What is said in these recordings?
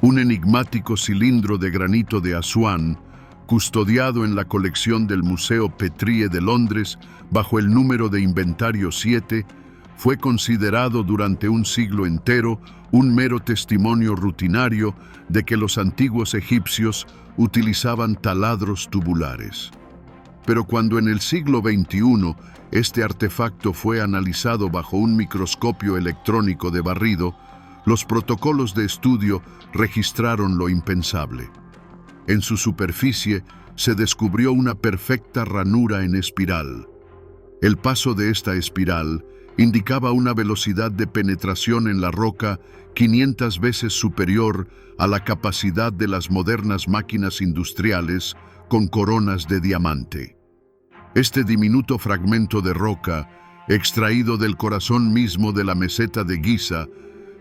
un enigmático cilindro de granito de Asuán, custodiado en la colección del Museo Petrie de Londres bajo el número de inventario 7, fue considerado durante un siglo entero un mero testimonio rutinario de que los antiguos egipcios utilizaban taladros tubulares. Pero cuando en el siglo XXI este artefacto fue analizado bajo un microscopio electrónico de barrido, los protocolos de estudio registraron lo impensable. En su superficie se descubrió una perfecta ranura en espiral. El paso de esta espiral indicaba una velocidad de penetración en la roca 500 veces superior a la capacidad de las modernas máquinas industriales con coronas de diamante. Este diminuto fragmento de roca, extraído del corazón mismo de la meseta de Giza,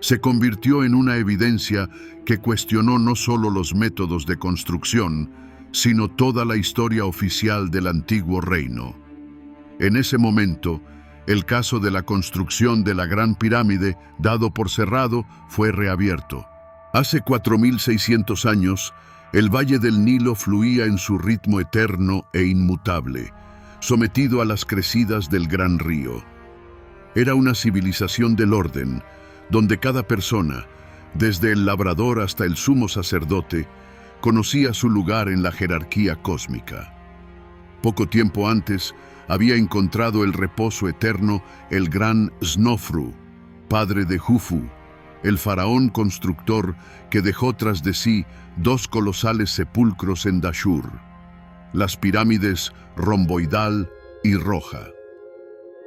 se convirtió en una evidencia que cuestionó no solo los métodos de construcción, sino toda la historia oficial del antiguo reino. En ese momento, el caso de la construcción de la Gran Pirámide, dado por cerrado, fue reabierto. Hace 4.600 años, el Valle del Nilo fluía en su ritmo eterno e inmutable, sometido a las crecidas del gran río. Era una civilización del orden, donde cada persona, desde el labrador hasta el sumo sacerdote, conocía su lugar en la jerarquía cósmica. Poco tiempo antes, había encontrado el reposo eterno el gran Snofru, padre de Jufu, el faraón constructor que dejó tras de sí dos colosales sepulcros en Dashur, las pirámides romboidal y roja.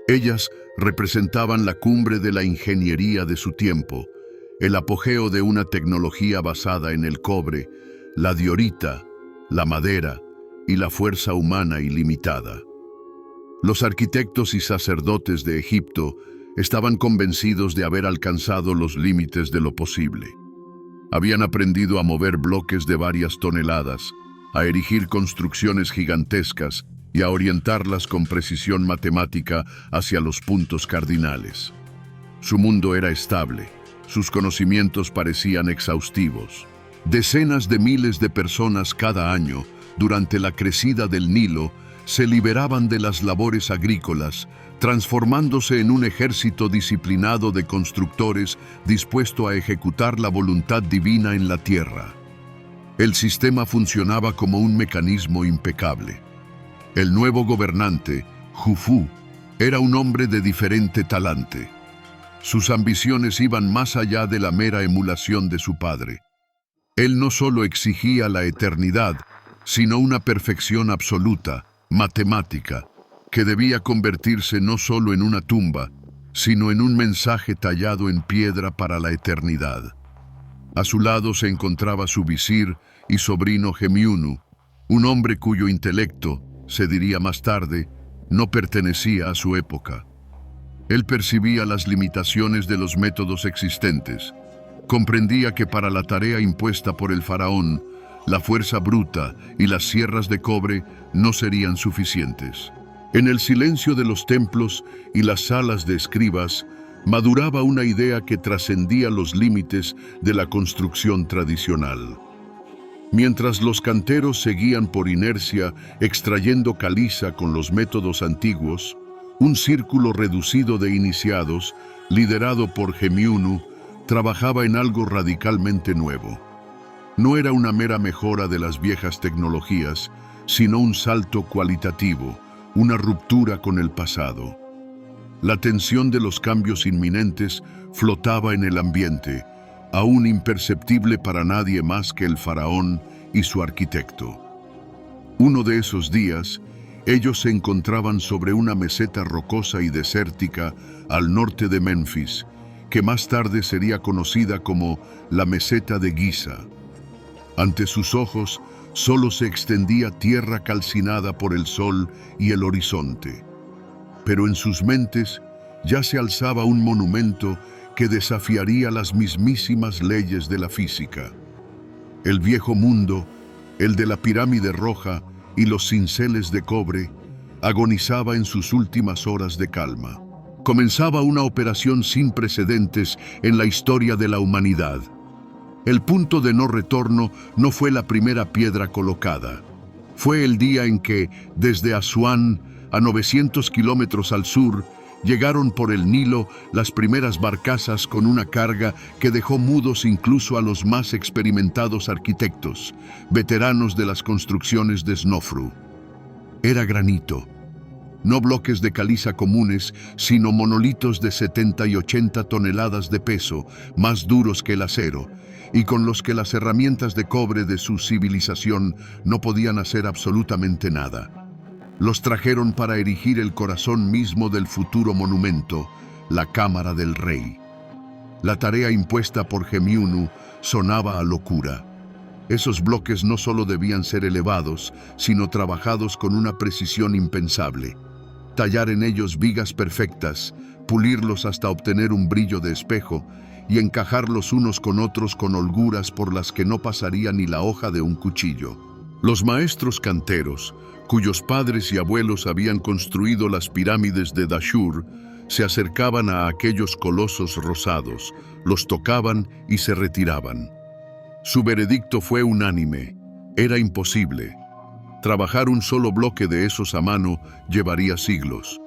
Ellas representaban la cumbre de la ingeniería de su tiempo, el apogeo de una tecnología basada en el cobre, la diorita, la madera y la fuerza humana ilimitada. Los arquitectos y sacerdotes de Egipto estaban convencidos de haber alcanzado los límites de lo posible. Habían aprendido a mover bloques de varias toneladas, a erigir construcciones gigantescas y a orientarlas con precisión matemática hacia los puntos cardinales. Su mundo era estable, sus conocimientos parecían exhaustivos. Decenas de miles de personas cada año, durante la crecida del Nilo, se liberaban de las labores agrícolas, transformándose en un ejército disciplinado de constructores dispuesto a ejecutar la voluntad divina en la tierra. El sistema funcionaba como un mecanismo impecable. El nuevo gobernante, Jufu, era un hombre de diferente talante. Sus ambiciones iban más allá de la mera emulación de su padre. Él no solo exigía la eternidad, sino una perfección absoluta, matemática, que debía convertirse no solo en una tumba, sino en un mensaje tallado en piedra para la eternidad. A su lado se encontraba su visir y sobrino Gemiunu, un hombre cuyo intelecto, se diría más tarde, no pertenecía a su época. Él percibía las limitaciones de los métodos existentes. Comprendía que para la tarea impuesta por el faraón, la fuerza bruta y las sierras de cobre no serían suficientes. En el silencio de los templos y las salas de escribas, maduraba una idea que trascendía los límites de la construcción tradicional. Mientras los canteros seguían por inercia extrayendo caliza con los métodos antiguos, un círculo reducido de iniciados, liderado por Gemiunu, trabajaba en algo radicalmente nuevo. No era una mera mejora de las viejas tecnologías, sino un salto cualitativo, una ruptura con el pasado. La tensión de los cambios inminentes flotaba en el ambiente, aún imperceptible para nadie más que el faraón y su arquitecto. Uno de esos días, ellos se encontraban sobre una meseta rocosa y desértica al norte de Memphis, que más tarde sería conocida como la meseta de Giza. Ante sus ojos solo se extendía tierra calcinada por el sol y el horizonte. Pero en sus mentes ya se alzaba un monumento que desafiaría las mismísimas leyes de la física. El viejo mundo, el de la pirámide roja y los cinceles de cobre, agonizaba en sus últimas horas de calma. Comenzaba una operación sin precedentes en la historia de la humanidad. El punto de no retorno no fue la primera piedra colocada. Fue el día en que, desde Asuán, a 900 kilómetros al sur, llegaron por el Nilo las primeras barcazas con una carga que dejó mudos incluso a los más experimentados arquitectos, veteranos de las construcciones de Snofru. Era granito. No bloques de caliza comunes, sino monolitos de 70 y 80 toneladas de peso, más duros que el acero, y con los que las herramientas de cobre de su civilización no podían hacer absolutamente nada. Los trajeron para erigir el corazón mismo del futuro monumento, la Cámara del Rey. La tarea impuesta por Gemiunu sonaba a locura. Esos bloques no solo debían ser elevados, sino trabajados con una precisión impensable. Tallar en ellos vigas perfectas, pulirlos hasta obtener un brillo de espejo y encajarlos unos con otros con holguras por las que no pasaría ni la hoja de un cuchillo. Los maestros canteros, cuyos padres y abuelos habían construido las pirámides de Dashur, se acercaban a aquellos colosos rosados, los tocaban y se retiraban. Su veredicto fue unánime: era imposible. Trabajar un solo bloque de esos a mano llevaría siglos.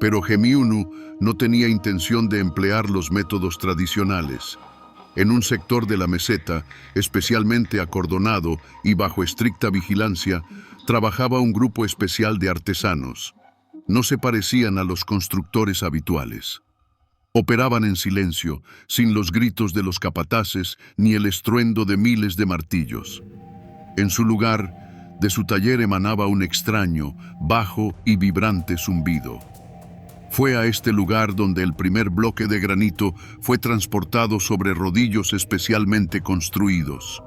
Pero Gemiunu no tenía intención de emplear los métodos tradicionales. En un sector de la meseta, especialmente acordonado y bajo estricta vigilancia, trabajaba un grupo especial de artesanos. No se parecían a los constructores habituales. Operaban en silencio, sin los gritos de los capataces ni el estruendo de miles de martillos. En su lugar, de su taller emanaba un extraño, bajo y vibrante zumbido. Fue a este lugar donde el primer bloque de granito fue transportado sobre rodillos especialmente construidos.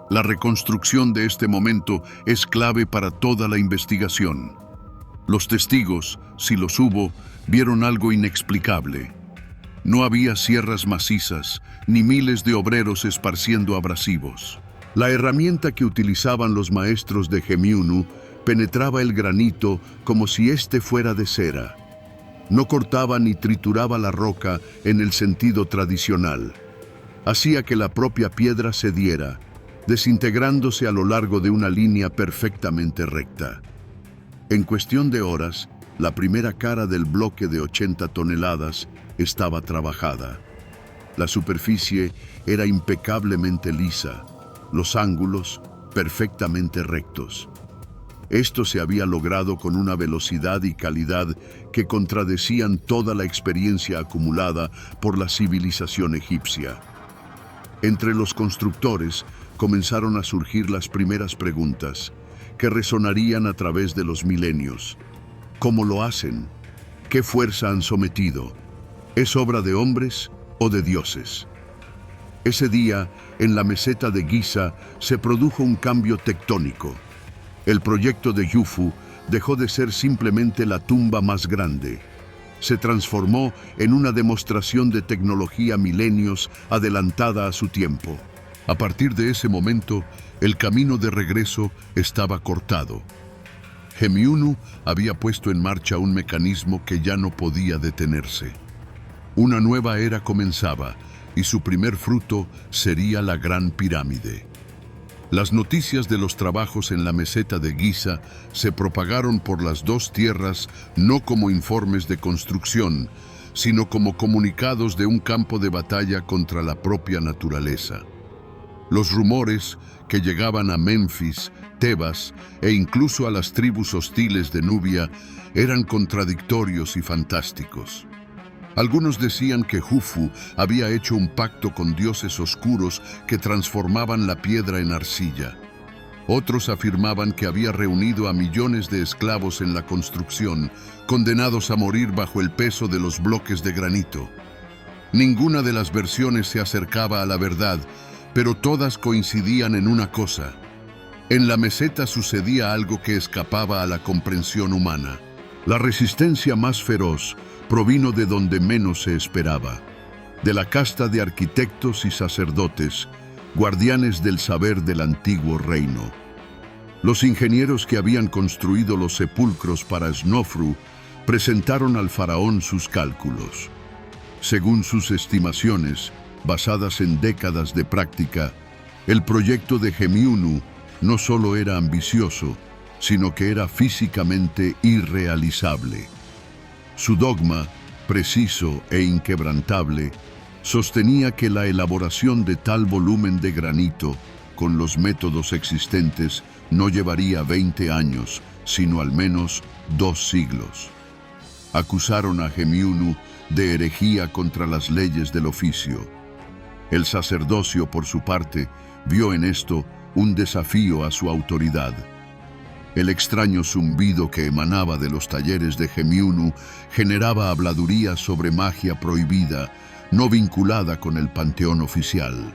La reconstrucción de este momento es clave para toda la investigación. Los testigos, si los hubo, vieron algo inexplicable. No había sierras macizas, ni miles de obreros esparciendo abrasivos. La herramienta que utilizaban los maestros de Gemiunu penetraba el granito como si éste fuera de cera. No cortaba ni trituraba la roca en el sentido tradicional. Hacía que la propia piedra cediera, desintegrándose a lo largo de una línea perfectamente recta. En cuestión de horas, la primera cara del bloque de 80 toneladas estaba trabajada. La superficie era impecablemente lisa, los ángulos perfectamente rectos. Esto se había logrado con una velocidad y calidad que contradecían toda la experiencia acumulada por la civilización egipcia. Entre los constructores comenzaron a surgir las primeras preguntas, que resonarían a través de los milenios. ¿Cómo lo hacen? ¿Qué fuerza han sometido? ¿Es obra de hombres o de dioses? Ese día, en la meseta de Giza, se produjo un cambio tectónico. El proyecto de Khufu dejó de ser simplemente la tumba más grande. Se transformó en una demostración de tecnología milenios adelantada a su tiempo. A partir de ese momento, el camino de regreso estaba cortado. Gemiunu había puesto en marcha un mecanismo que ya no podía detenerse. Una nueva era comenzaba, y su primer fruto sería la Gran Pirámide. Las noticias de los trabajos en la meseta de Giza se propagaron por las dos tierras no como informes de construcción, sino como comunicados de un campo de batalla contra la propia naturaleza. Los rumores que llegaban a Memphis, Tebas e incluso a las tribus hostiles de Nubia eran contradictorios y fantásticos. Algunos decían que Khufu había hecho un pacto con dioses oscuros que transformaban la piedra en arcilla. Otros afirmaban que había reunido a millones de esclavos en la construcción, condenados a morir bajo el peso de los bloques de granito. Ninguna de las versiones se acercaba a la verdad, pero todas coincidían en una cosa. En la meseta sucedía algo que escapaba a la comprensión humana. La resistencia más feroz provino de donde menos se esperaba, de la casta de arquitectos y sacerdotes, guardianes del saber del antiguo reino. Los ingenieros que habían construido los sepulcros para Snofru presentaron al faraón sus cálculos. Según sus estimaciones, basadas en décadas de práctica, el proyecto de Gemiunu no solo era ambicioso, sino que era físicamente irrealizable. Su dogma, preciso e inquebrantable, sostenía que la elaboración de tal volumen de granito, con los métodos existentes, no llevaría 20 años, sino al menos 2 siglos. Acusaron a Gemiunu de herejía contra las leyes del oficio. El sacerdocio, por su parte, vio en esto un desafío a su autoridad. El extraño zumbido que emanaba de los talleres de Gemiunu generaba habladurías sobre magia prohibida, no vinculada con el panteón oficial.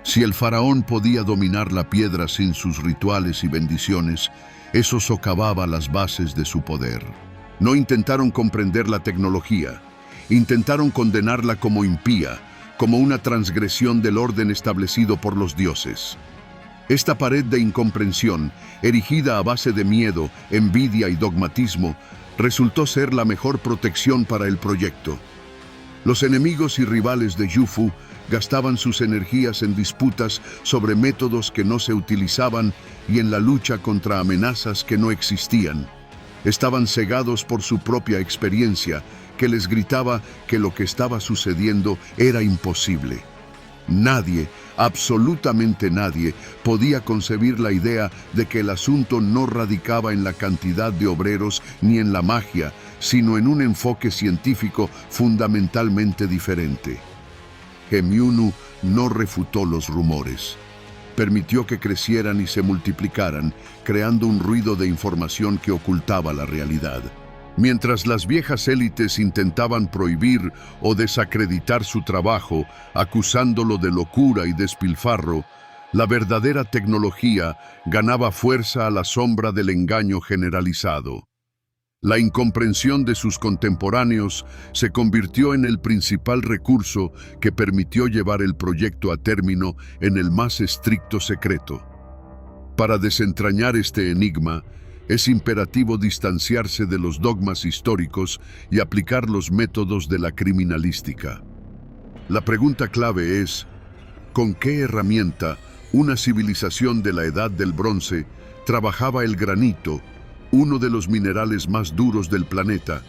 Si el faraón podía dominar la piedra sin sus rituales y bendiciones, eso socavaba las bases de su poder. No intentaron comprender la tecnología, intentaron condenarla como impía, como una transgresión del orden establecido por los dioses. Esta pared de incomprensión, erigida a base de miedo, envidia y dogmatismo, resultó ser la mejor protección para el proyecto. Los enemigos y rivales de Jufu gastaban sus energías en disputas sobre métodos que no se utilizaban y en la lucha contra amenazas que no existían. Estaban cegados por su propia experiencia, que les gritaba que lo que estaba sucediendo era imposible. Nadie, absolutamente nadie, podía concebir la idea de que el asunto no radicaba en la cantidad de obreros ni en la magia, sino en un enfoque científico fundamentalmente diferente. Gemiunu no refutó los rumores. Permitió que crecieran y se multiplicaran, creando un ruido de información que ocultaba la realidad. Mientras las viejas élites intentaban prohibir o desacreditar su trabajo, acusándolo de locura y despilfarro, la verdadera tecnología ganaba fuerza a la sombra del engaño generalizado. La incomprensión de sus contemporáneos se convirtió en el principal recurso que permitió llevar el proyecto a término en el más estricto secreto. Para desentrañar este enigma, es imperativo distanciarse de los dogmas históricos y aplicar los métodos de la criminalística. La pregunta clave es, ¿con qué herramienta una civilización de la Edad del Bronce trabajaba el granito, uno de los minerales más duros del planeta?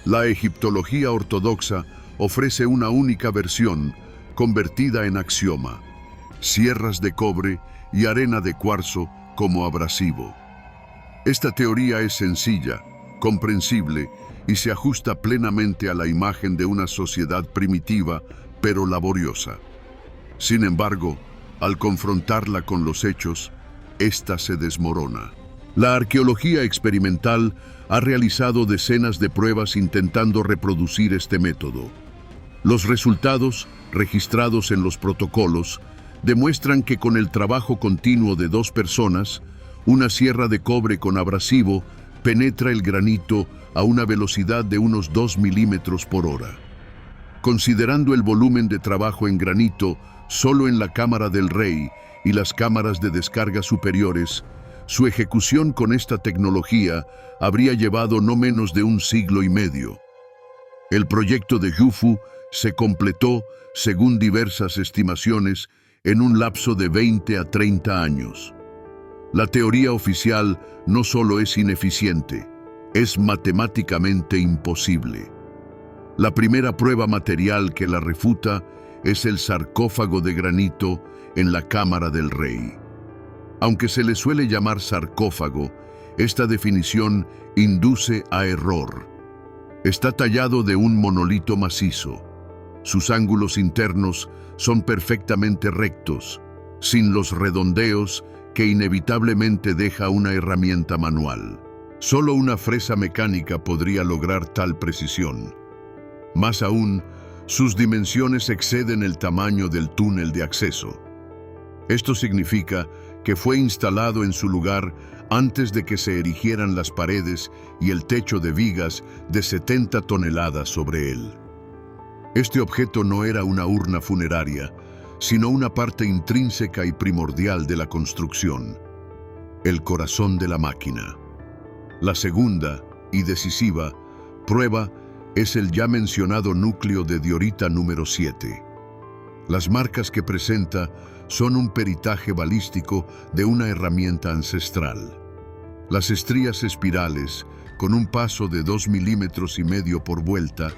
La egiptología ortodoxa ofrece una única versión, convertida en axioma: sierras de cobre y arena de cuarzo como abrasivo. Esta teoría es sencilla, comprensible y se ajusta plenamente a la imagen de una sociedad primitiva, pero laboriosa. Sin embargo, al confrontarla con los hechos, ésta se desmorona. La arqueología experimental ha realizado decenas de pruebas intentando reproducir este método. Los resultados, registrados en los protocolos, demuestran que con el trabajo continuo de 2 personas, una sierra de cobre con abrasivo penetra el granito a una velocidad de unos 2 milímetros por hora. Considerando el volumen de trabajo en granito solo en la Cámara del Rey y las cámaras de descarga superiores, su ejecución con esta tecnología habría llevado no menos de 1 siglo y medio. El proyecto de Jufu se completó, según diversas estimaciones, en un lapso de 20 a 30 años. La teoría oficial no solo es ineficiente, es matemáticamente imposible. La primera prueba material que la refuta es el sarcófago de granito en la Cámara del Rey. Aunque se le suele llamar sarcófago, esta definición induce a error. Está tallado de un monolito macizo. Sus ángulos internos son perfectamente rectos, sin los redondeos que inevitablemente deja una herramienta manual. Solo una fresa mecánica podría lograr tal precisión. Más aún, sus dimensiones exceden el tamaño del túnel de acceso. Esto significa que fue instalado en su lugar antes de que se erigieran las paredes y el techo de vigas de 70 toneladas sobre él. Este objeto no era una urna funeraria, sino una parte intrínseca y primordial de la construcción, el corazón de la máquina. La segunda, y decisiva, prueba es el ya mencionado núcleo de diorita número 7. Las marcas que presenta son un peritaje balístico de una herramienta ancestral. Las estrías espirales, con un paso de 2,5 milímetros por vuelta,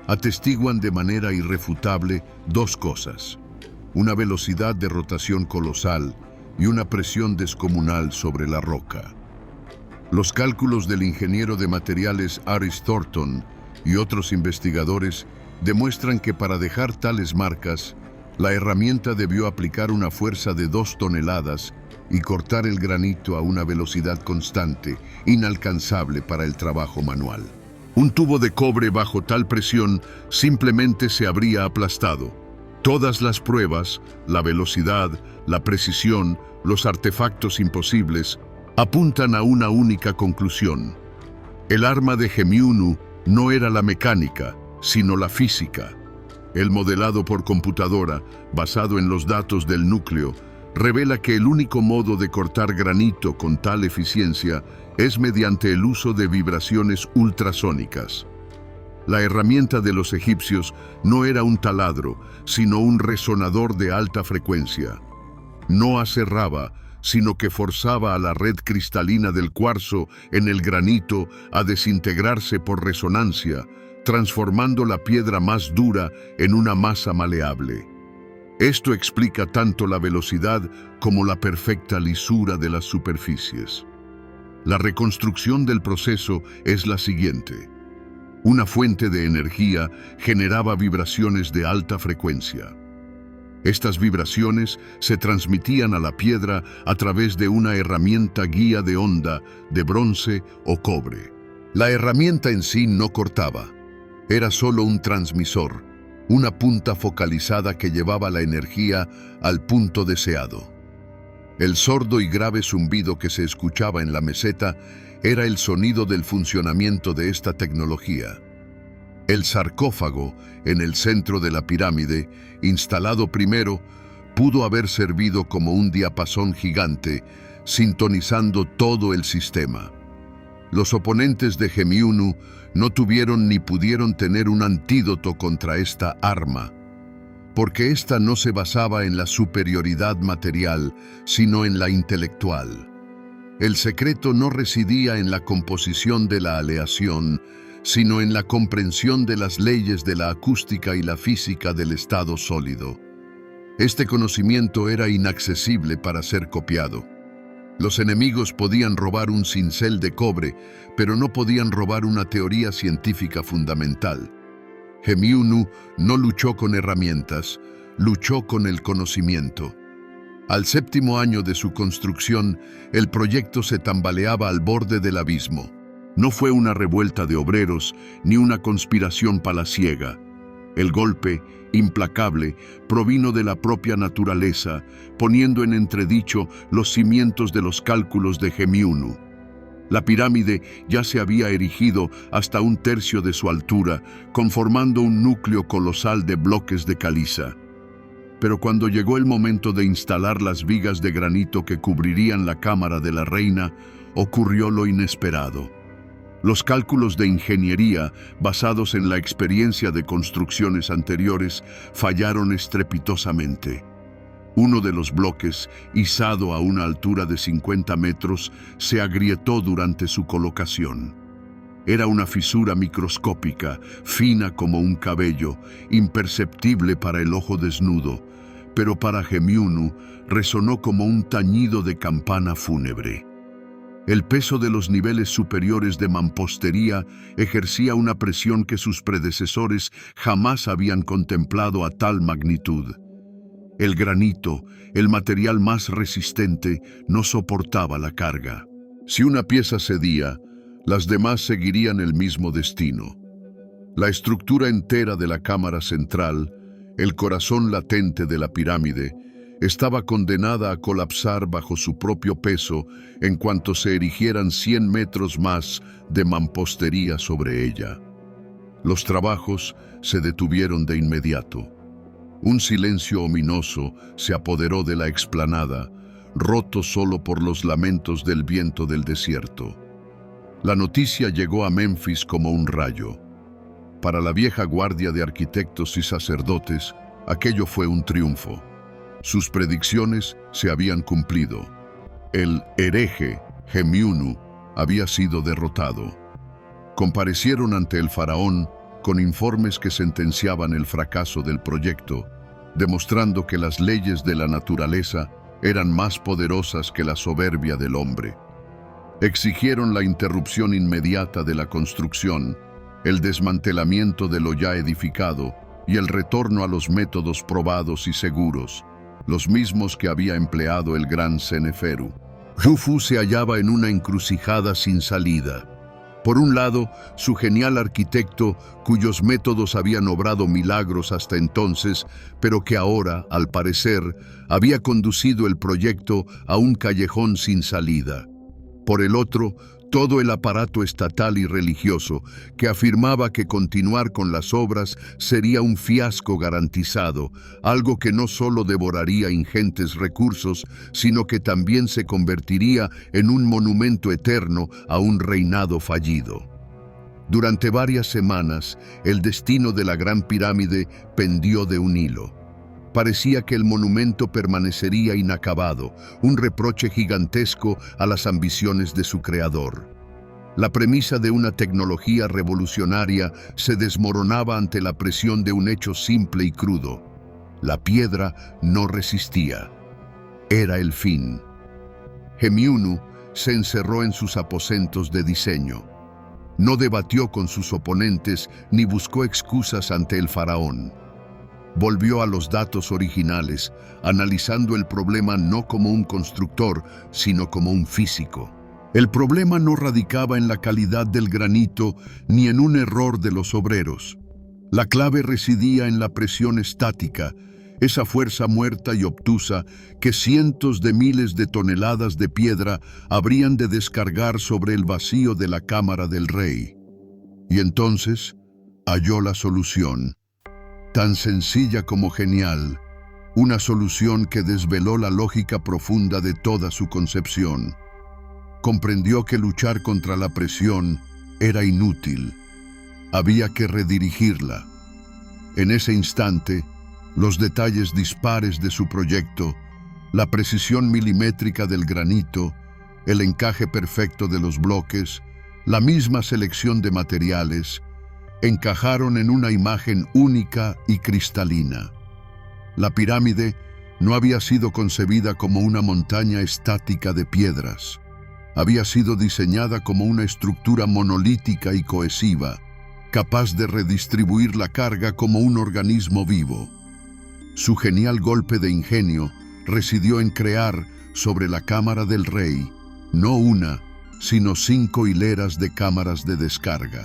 atestiguan de manera irrefutable dos cosas: una velocidad de rotación colosal y una presión descomunal sobre la roca. Los cálculos del ingeniero de materiales Aris Thornton y otros investigadores demuestran que para dejar tales marcas, la herramienta debió aplicar una fuerza de 2 toneladas y cortar el granito a una velocidad constante, inalcanzable para el trabajo manual. Un tubo de cobre bajo tal presión simplemente se habría aplastado. Todas las pruebas, la velocidad, la precisión, los artefactos imposibles, apuntan a una única conclusión. El arma de Hemiunu no era la mecánica, sino la física. El modelado por computadora, basado en los datos del núcleo, revela que el único modo de cortar granito con tal eficiencia es mediante el uso de vibraciones ultrasónicas. La herramienta de los egipcios no era un taladro, sino un resonador de alta frecuencia. No aserraba, sino que forzaba a la red cristalina del cuarzo en el granito a desintegrarse por resonancia, transformando la piedra más dura en una masa maleable. Esto explica tanto la velocidad como la perfecta lisura de las superficies. La reconstrucción del proceso es la siguiente. Una fuente de energía generaba vibraciones de alta frecuencia. Estas vibraciones se transmitían a la piedra a través de una herramienta guía de onda de bronce o cobre. La herramienta en sí no cortaba. Era solo un transmisor, una punta focalizada que llevaba la energía al punto deseado. El sordo y grave zumbido que se escuchaba en la meseta era el sonido del funcionamiento de esta tecnología. El sarcófago, en el centro de la pirámide, instalado primero, pudo haber servido como un diapasón gigante, sintonizando todo el sistema. Los oponentes de Hemiunu no tuvieron ni pudieron tener un antídoto contra esta arma, porque ésta no se basaba en la superioridad material, sino en la intelectual. El secreto no residía en la composición de la aleación, sino en la comprensión de las leyes de la acústica y la física del estado sólido. Este conocimiento era inaccesible para ser copiado. Los enemigos podían robar un cincel de cobre, pero no podían robar una teoría científica fundamental. Hemiunu no luchó con herramientas, luchó con el conocimiento. Al 7º año de su construcción, el proyecto se tambaleaba al borde del abismo. No fue una revuelta de obreros ni una conspiración palaciega. El golpe, implacable, provino de la propia naturaleza, poniendo en entredicho los cimientos de los cálculos de Hemiunu. La pirámide ya se había erigido hasta 1/3 de su altura, conformando un núcleo colosal de bloques de caliza. Pero cuando llegó el momento de instalar las vigas de granito que cubrirían la cámara de la reina, ocurrió lo inesperado. Los cálculos de ingeniería, basados en la experiencia de construcciones anteriores, fallaron estrepitosamente. Uno de los bloques, izado a una altura de 50 metros, se agrietó durante su colocación. Era una fisura microscópica, fina como un cabello, imperceptible para el ojo desnudo, pero para Hemiunu resonó como un tañido de campana fúnebre. El peso de los niveles superiores de mampostería ejercía una presión que sus predecesores jamás habían contemplado a tal magnitud. El granito, el material más resistente, no soportaba la carga. Si una pieza cedía, las demás seguirían el mismo destino. La estructura entera de la cámara central, el corazón latente de la pirámide, estaba condenada a colapsar bajo su propio peso en cuanto se erigieran 100 metros más de mampostería sobre ella. Los trabajos se detuvieron de inmediato. Un silencio ominoso se apoderó de la explanada, roto solo por los lamentos del viento del desierto. La noticia llegó a Memphis como un rayo. Para la vieja guardia de arquitectos y sacerdotes, Aquello fue un triunfo. Sus predicciones se habían cumplido. El hereje, Gemiunu, había sido derrotado. Comparecieron ante el faraón con informes que sentenciaban el fracaso del proyecto, demostrando que las leyes de la naturaleza eran más poderosas que la soberbia del hombre. Exigieron la interrupción inmediata de la construcción, el desmantelamiento de lo ya edificado y el retorno a los métodos probados y seguros, los mismos que había empleado el gran Seneferu. Jufu se hallaba en una encrucijada sin salida. Por un lado, su genial arquitecto, cuyos métodos habían obrado milagros hasta entonces, pero que ahora, al parecer, había conducido el proyecto a un callejón sin salida. Por el otro, todo el aparato estatal y religioso, que afirmaba que continuar con las obras sería un fiasco garantizado, algo que no solo devoraría ingentes recursos, sino que también se convertiría en un monumento eterno a un reinado fallido. Durante varias semanas, el destino de la Gran Pirámide pendió de un hilo. Parecía que el monumento permanecería inacabado, un reproche gigantesco a las ambiciones de su creador. La premisa de una tecnología revolucionaria se desmoronaba ante la presión de un hecho simple y crudo. La piedra no resistía. Era el fin. Gemiunu se encerró en sus aposentos de diseño. No debatió con sus oponentes ni buscó excusas ante el faraón. Volvió a los datos originales, analizando el problema no como un constructor, sino como un físico. El problema no radicaba en la calidad del granito ni en un error de los obreros. La clave residía en la presión estática, esa fuerza muerta y obtusa que cientos de miles de toneladas de piedra habrían de descargar sobre el vacío de la cámara del rey. Y entonces halló la solución. Tan sencilla como genial, una solución que desveló la lógica profunda de toda su concepción. Comprendió que luchar contra la presión era inútil. Había que redirigirla. En ese instante, los detalles dispares de su proyecto, la precisión milimétrica del granito, el encaje perfecto de los bloques, la misma selección de materiales, encajaron en una imagen única y cristalina. La pirámide no había sido concebida como una montaña estática de piedras. Había sido diseñada como una estructura monolítica y cohesiva, capaz de redistribuir la carga como un organismo vivo. Su genial golpe de ingenio residió en crear, sobre la cámara del rey, no una, sino 5 hileras de cámaras de descarga.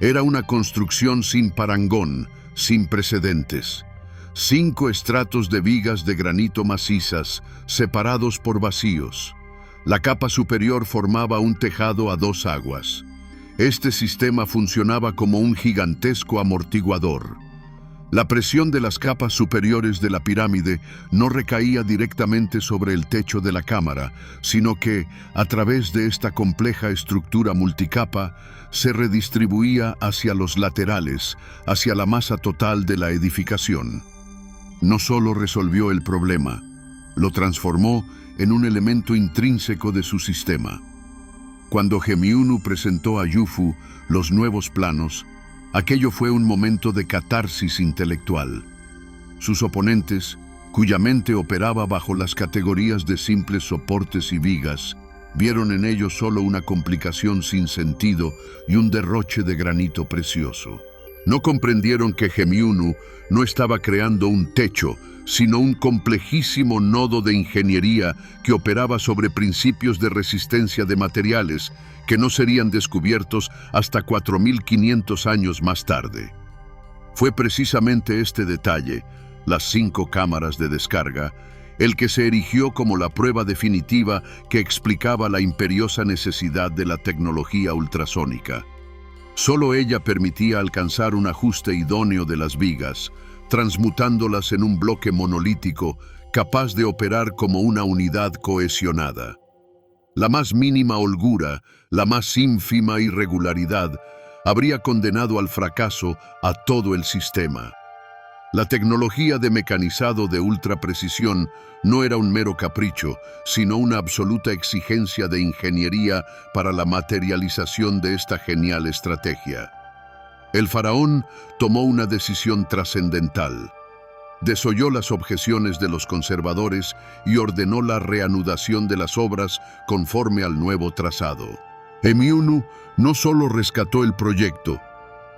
Era una construcción sin parangón, sin precedentes. 5 estratos de vigas de granito macizas, separados por vacíos. La capa superior formaba un tejado a 2 aguas. Este sistema funcionaba como un gigantesco amortiguador. La presión de las capas superiores de la pirámide no recaía directamente sobre el techo de la cámara, sino que, a través de esta compleja estructura multicapa, se redistribuía hacia los laterales, hacia la masa total de la edificación. No solo resolvió el problema, lo transformó en un elemento intrínseco de su sistema. Cuando Gemiunu presentó a Jufu los nuevos planos, aquello fue un momento de catarsis intelectual. Sus oponentes, cuya mente operaba bajo las categorías de simples soportes y vigas, vieron en ello solo una complicación sin sentido y un derroche de granito precioso. No comprendieron que Gemiunu no estaba creando un techo, sino un complejísimo nodo de ingeniería que operaba sobre principios de resistencia de materiales que no serían descubiertos hasta 4500 años más tarde. Fue precisamente este detalle, las 5 cámaras de descarga, el que se erigió como la prueba definitiva que explicaba la imperiosa necesidad de la tecnología ultrasónica. Solo ella permitía alcanzar un ajuste idóneo de las vigas, transmutándolas en un bloque monolítico capaz de operar como una unidad cohesionada. La más mínima holgura, la más ínfima irregularidad, habría condenado al fracaso a todo el sistema. La tecnología de mecanizado de ultra precisión no era un mero capricho, sino una absoluta exigencia de ingeniería para la materialización de esta genial estrategia. El faraón tomó una decisión trascendental. Desoyó las objeciones de los conservadores y ordenó la reanudación de las obras conforme al nuevo trazado. Hemiunu no solo rescató el proyecto,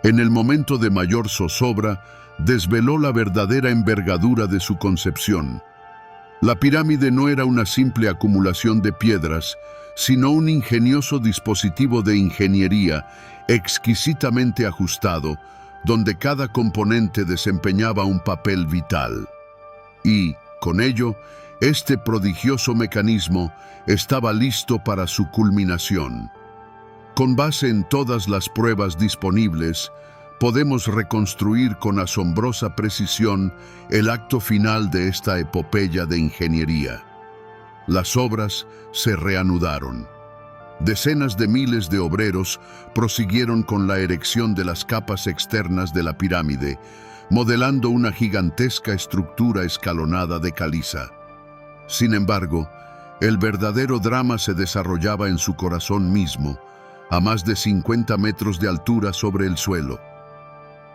en el momento de mayor zozobra, desveló la verdadera envergadura de su concepción. La pirámide no era una simple acumulación de piedras, sino un ingenioso dispositivo de ingeniería exquisitamente ajustado, donde cada componente desempeñaba un papel vital. Y, con ello, este prodigioso mecanismo estaba listo para su culminación. Con base en todas las pruebas disponibles, podemos reconstruir con asombrosa precisión el acto final de esta epopeya de ingeniería. Las obras se reanudaron. Decenas de miles de obreros prosiguieron con la erección de las capas externas de la pirámide, modelando una gigantesca estructura escalonada de caliza. Sin embargo, el verdadero drama se desarrollaba en su corazón mismo, a más de 50 metros de altura sobre el suelo.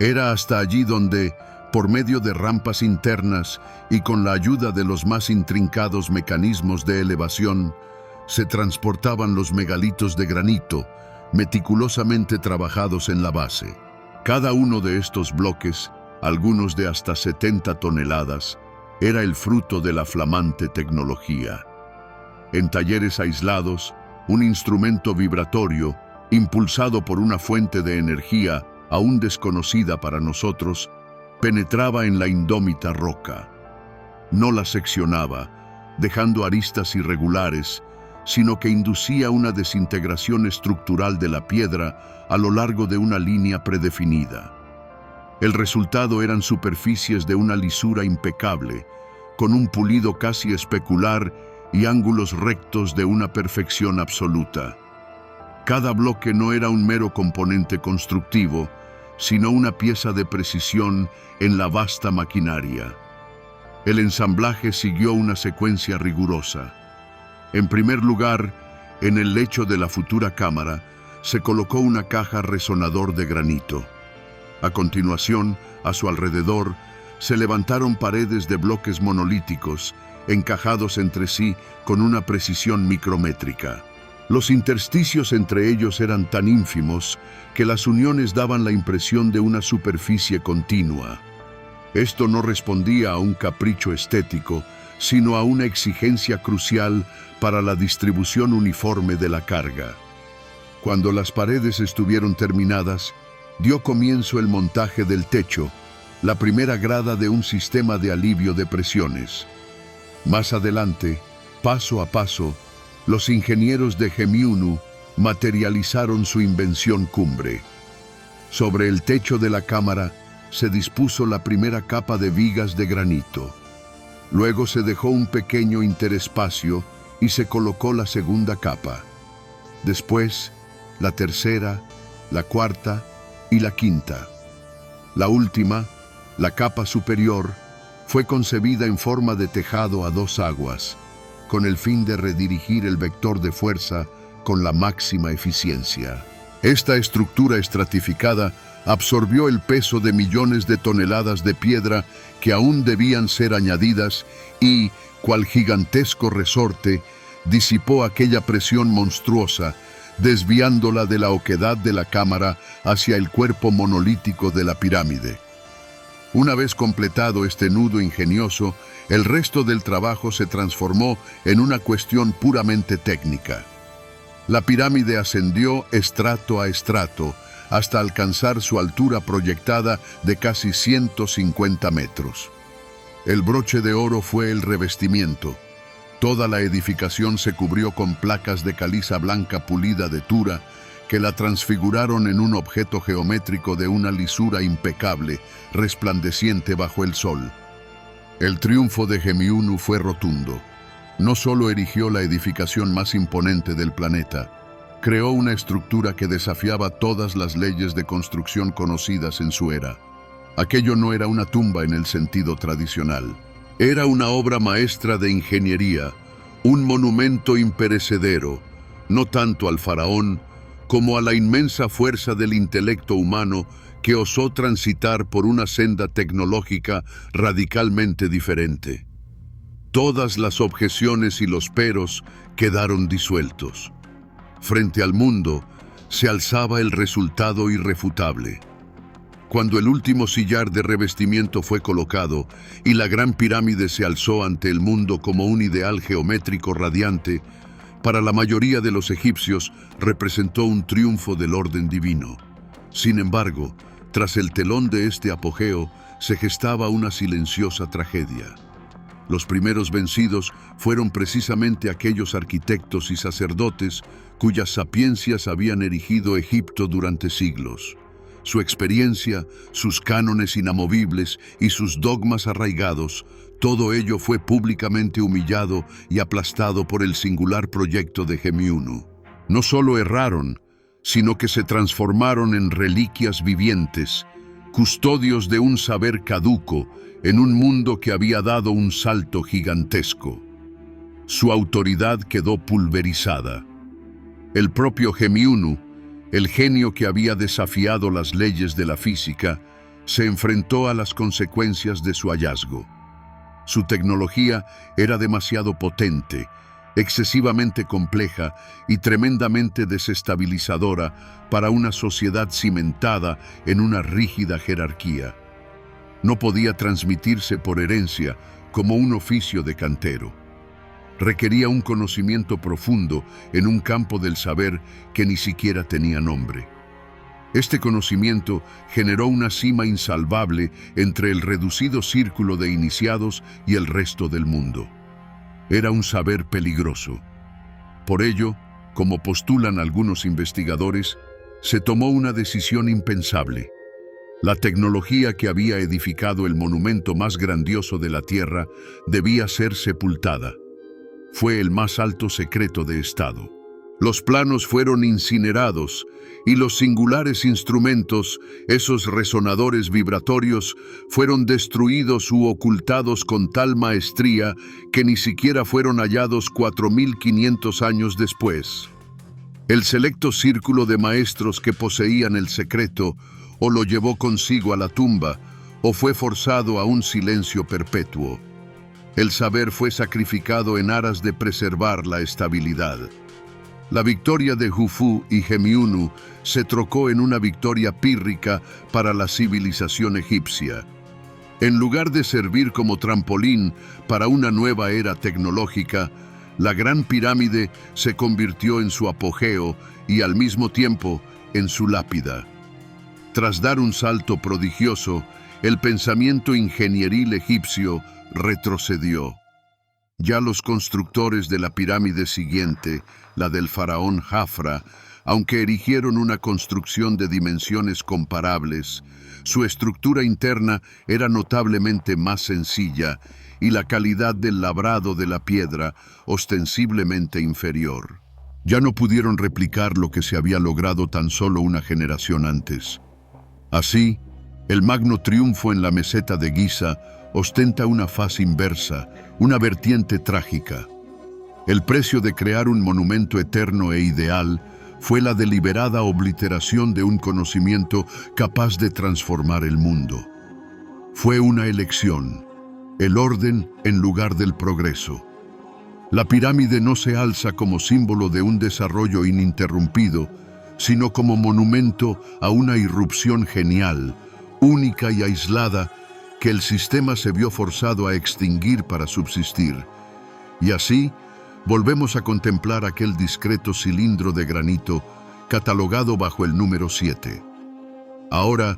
Era hasta allí donde, por medio de rampas internas y con la ayuda de los más intrincados mecanismos de elevación, se transportaban los megalitos de granito, meticulosamente trabajados en la base. Cada uno de estos bloques, algunos de hasta 70 toneladas, era el fruto de la flamante tecnología. En talleres aislados, un instrumento vibratorio, impulsado por una fuente de energía aún desconocida para nosotros, penetraba en la indómita roca. No la seccionaba, dejando aristas irregulares, sino que inducía una desintegración estructural de la piedra a lo largo de una línea predefinida. El resultado eran superficies de una lisura impecable, con un pulido casi especular y ángulos rectos de una perfección absoluta. Cada bloque no era un mero componente constructivo, sino una pieza de precisión en la vasta maquinaria. El ensamblaje siguió una secuencia rigurosa. En primer lugar, en el lecho de la futura cámara, se colocó una caja resonador de granito. A continuación, a su alrededor, se levantaron paredes de bloques monolíticos, encajados entre sí con una precisión micrométrica. Los intersticios entre ellos eran tan ínfimos que las uniones daban la impresión de una superficie continua. Esto no respondía a un capricho estético, sino a una exigencia crucial para la distribución uniforme de la carga. Cuando las paredes estuvieron terminadas, dio comienzo el montaje del techo, la primera grada de un sistema de alivio de presiones. Más adelante, paso a paso, los ingenieros de Hemiunu materializaron su invención cumbre. Sobre el techo de la cámara se dispuso la primera capa de vigas de granito. Luego se dejó un pequeño interespacio y se colocó la segunda capa. Después, la tercera, la cuarta y la quinta. La última, la capa superior, fue concebida en forma de tejado a dos aguas, con el fin de redirigir el vector de fuerza con la máxima eficiencia. Esta estructura estratificada absorbió el peso de millones de toneladas de piedra que aún debían ser añadidas y, cual gigantesco resorte, disipó aquella presión monstruosa, desviándola de la oquedad de la cámara hacia el cuerpo monolítico de la pirámide. Una vez completado este nudo ingenioso, el resto del trabajo se transformó en una cuestión puramente técnica. La pirámide ascendió estrato a estrato hasta alcanzar su altura proyectada de casi 150 metros. El broche de oro fue el revestimiento. Toda la edificación se cubrió con placas de caliza blanca pulida de Tura que la transfiguraron en un objeto geométrico de una lisura impecable, resplandeciente bajo el sol. El triunfo de Hemiunu fue rotundo. No solo erigió la edificación más imponente del planeta, creó una estructura que desafiaba todas las leyes de construcción conocidas en su era. Aquello no era una tumba en el sentido tradicional. Era una obra maestra de ingeniería, un monumento imperecedero, no tanto al faraón como a la inmensa fuerza del intelecto humano que osó transitar por una senda tecnológica radicalmente diferente. Todas las objeciones y los peros quedaron disueltos. Frente al mundo se alzaba el resultado irrefutable. Cuando el último sillar de revestimiento fue colocado y la gran pirámide se alzó ante el mundo como un ideal geométrico radiante, para la mayoría de los egipcios representó un triunfo del orden divino. Sin embargo, tras el telón de este apogeo se gestaba una silenciosa tragedia. Los primeros vencidos fueron precisamente aquellos arquitectos y sacerdotes cuyas sapiencias habían erigido Egipto durante siglos. Su experiencia, sus cánones inamovibles y sus dogmas arraigados, todo ello fue públicamente humillado y aplastado por el singular proyecto de Gemiunu. No solo erraron, sino que se transformaron en reliquias vivientes, custodios de un saber caduco en un mundo que había dado un salto gigantesco. Su autoridad quedó pulverizada. El propio Gemiunu, el genio que había desafiado las leyes de la física, se enfrentó a las consecuencias de su hallazgo. Su tecnología era demasiado potente, excesivamente compleja y tremendamente desestabilizadora para una sociedad cimentada en una rígida jerarquía. No podía transmitirse por herencia como un oficio de cantero. Requería un conocimiento profundo en un campo del saber que ni siquiera tenía nombre. Este conocimiento generó una cima insalvable entre el reducido círculo de iniciados y el resto del mundo. Era un saber peligroso. Por ello, como postulan algunos investigadores, se tomó una decisión impensable. La tecnología que había edificado el monumento más grandioso de la Tierra debía ser sepultada. Fue el más alto secreto de Estado. Los planos fueron incinerados y los singulares instrumentos, esos resonadores vibratorios, fueron destruidos u ocultados con tal maestría que ni siquiera fueron hallados 4500 años después. El selecto círculo de maestros que poseían el secreto o lo llevó consigo a la tumba o fue forzado a un silencio perpetuo. El saber fue sacrificado en aras de preservar la estabilidad. La victoria de Jufu y Gemiunu se trocó en una victoria pírrica para la civilización egipcia. En lugar de servir como trampolín para una nueva era tecnológica, la Gran Pirámide se convirtió en su apogeo y al mismo tiempo en su lápida. Tras dar un salto prodigioso, el pensamiento ingenieril egipcio retrocedió. Ya los constructores de la pirámide siguiente, la del faraón Jafra, aunque erigieron una construcción de dimensiones comparables, su estructura interna era notablemente más sencilla y la calidad del labrado de la piedra ostensiblemente inferior. Ya no pudieron replicar lo que se había logrado tan solo una generación antes. Así, el magno triunfo en la meseta de Giza ostenta una faz inversa, una vertiente trágica. El precio de crear un monumento eterno e ideal fue la deliberada obliteración de un conocimiento capaz de transformar el mundo. Fue una elección, el orden en lugar del progreso. La pirámide no se alza como símbolo de un desarrollo ininterrumpido, sino como monumento a una irrupción genial, única y aislada, que el sistema se vio forzado a extinguir para subsistir. Y así, volvemos a contemplar aquel discreto cilindro de granito catalogado bajo el número 7. Ahora,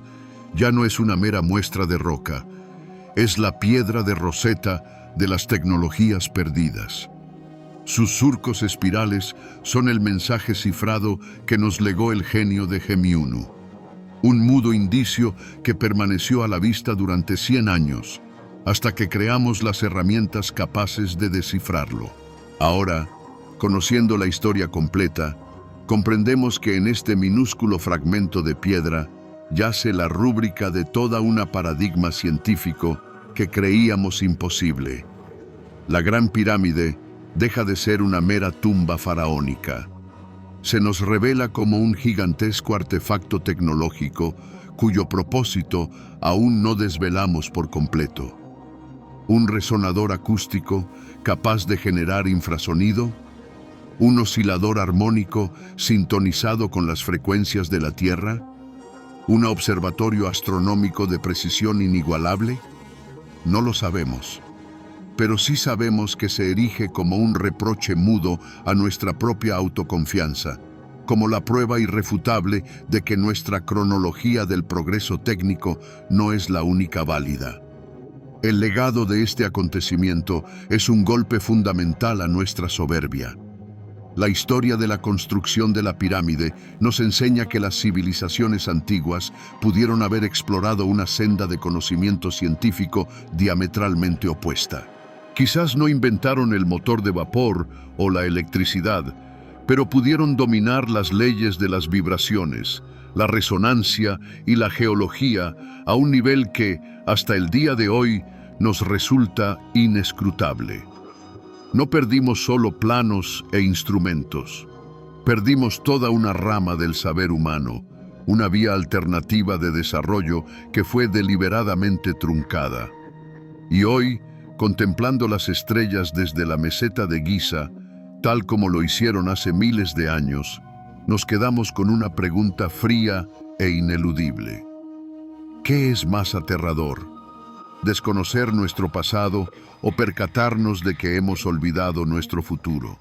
ya no es una mera muestra de roca, es la piedra de Rosetta de las tecnologías perdidas. Sus surcos espirales son el mensaje cifrado que nos legó el genio de Gemiunu. Un mudo indicio que permaneció a la vista durante 100 años, hasta que creamos las herramientas capaces de descifrarlo. Ahora, conociendo la historia completa, comprendemos que en este minúsculo fragmento de piedra yace la rúbrica de toda una paradigma científico que creíamos imposible. La Gran Pirámide deja de ser una mera tumba faraónica. Se nos revela como un gigantesco artefacto tecnológico cuyo propósito aún no desvelamos por completo. Un resonador acústico capaz de generar infrasonido, un oscilador armónico sintonizado con las frecuencias de la Tierra, un observatorio astronómico de precisión inigualable. No lo sabemos, pero sí sabemos que se erige como un reproche mudo a nuestra propia autoconfianza, como la prueba irrefutable de que nuestra cronología del progreso técnico no es la única válida. El legado de este acontecimiento es un golpe fundamental a nuestra soberbia. La historia de la construcción de la pirámide nos enseña que las civilizaciones antiguas pudieron haber explorado una senda de conocimiento científico diametralmente opuesta. Quizás no inventaron el motor de vapor o la electricidad, pero pudieron dominar las leyes de las vibraciones, la resonancia y la geología a un nivel que, hasta el día de hoy, nos resulta inescrutable. No perdimos solo planos e instrumentos, perdimos toda una rama del saber humano, una vía alternativa de desarrollo que fue deliberadamente truncada. Y hoy, contemplando las estrellas desde la meseta de Giza, tal como lo hicieron hace miles de años, nos quedamos con una pregunta fría e ineludible. ¿Qué es más aterrador? ¿Desconocer nuestro pasado o percatarnos de que hemos olvidado nuestro futuro?